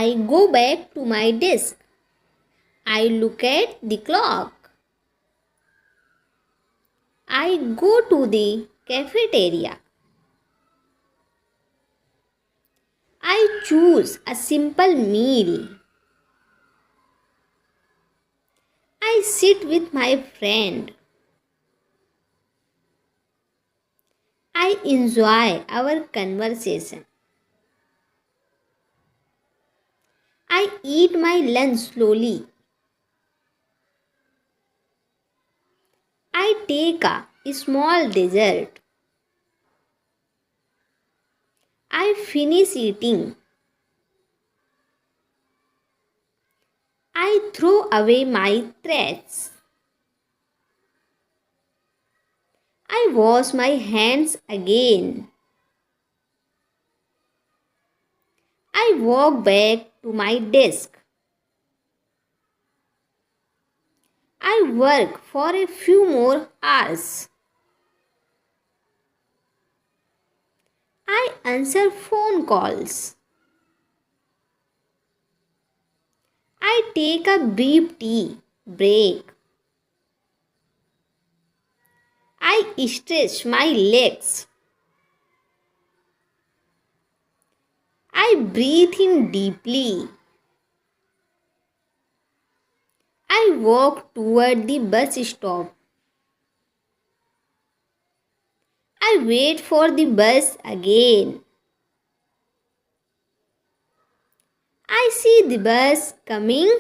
I go back to my desk. I look at the clock. I go to the cafeteria. I choose a simple meal. I sit with my friend. I enjoy our conversation. I eat my lunch slowly. I take a small dessert. I finish eating. I throw away my trash. I wash my hands again. I walk back to my desk. I work for a few more hours. I answer phone calls. I take a brief tea break. I stretch my legs. I breathe in deeply. I walk toward the bus stop. I wait for the bus again. I see the bus coming.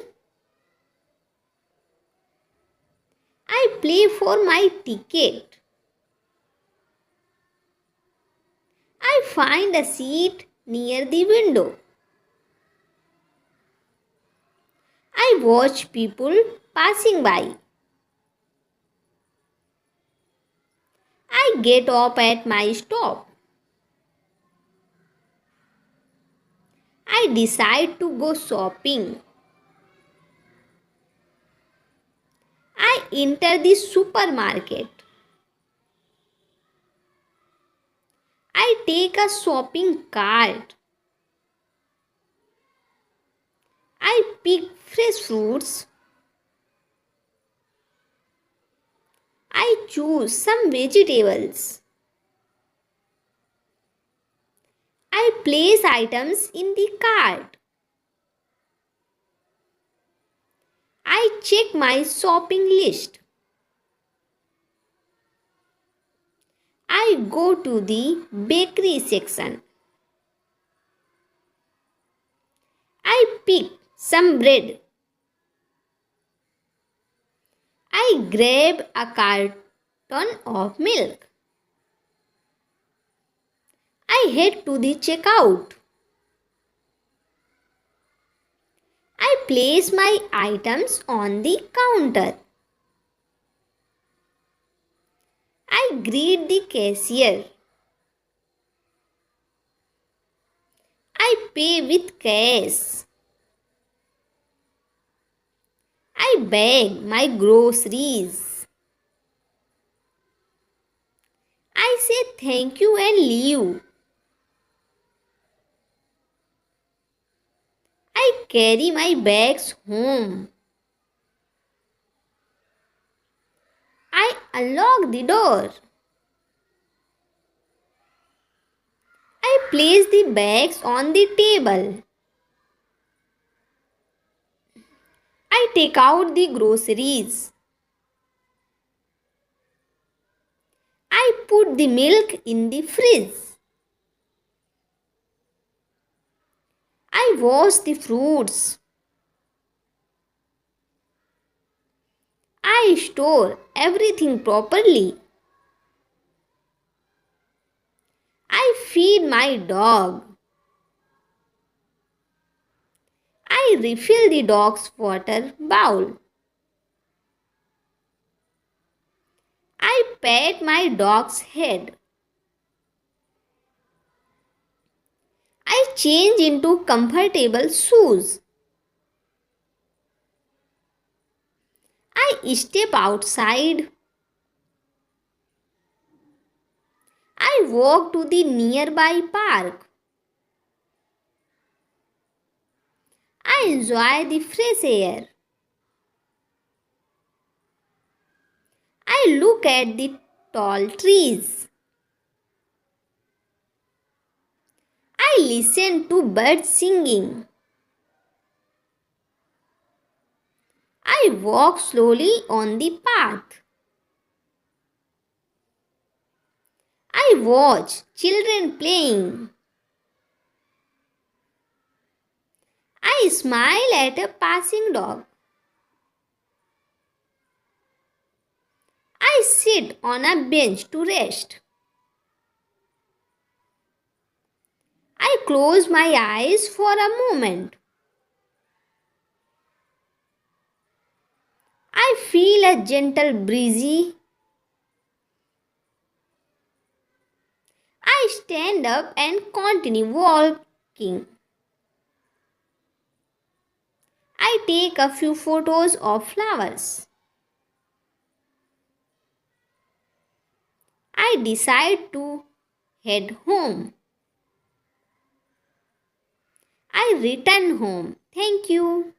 I pay for my ticket. I find a seat near the window. I watch people passing by. I get off at my stop. I decide to go shopping. I enter the supermarket. I take a shopping cart. I pick fresh fruits. I choose some vegetables. I place items in the cart. I check my shopping list. I go to the bakery section. I pick some bread. I grab a carton of milk. I head to the checkout. I place my items on the counter. I greet the cashier. I pay with cash. I bag my groceries. I say thank you and leave. I carry my bags home. I unlock the door. I place the bags on the table. I take out the groceries. I put the milk in the fridge. I wash the fruits. I store everything properly. I feed my dog. I refill the dog's water bowl. I pat my dog's head. I change into comfortable shoes. I step outside. I walk to the nearby park. I enjoy the fresh air. I look at the tall trees. I listen to birds singing. I walk slowly on the path. I watch children playing. I smile at a passing dog. I sit on a bench to rest. I close my eyes for a moment. I feel a gentle breezy. I stand up and continue walking. I take a few photos of flowers. I decide to head home. I return home. Thank you.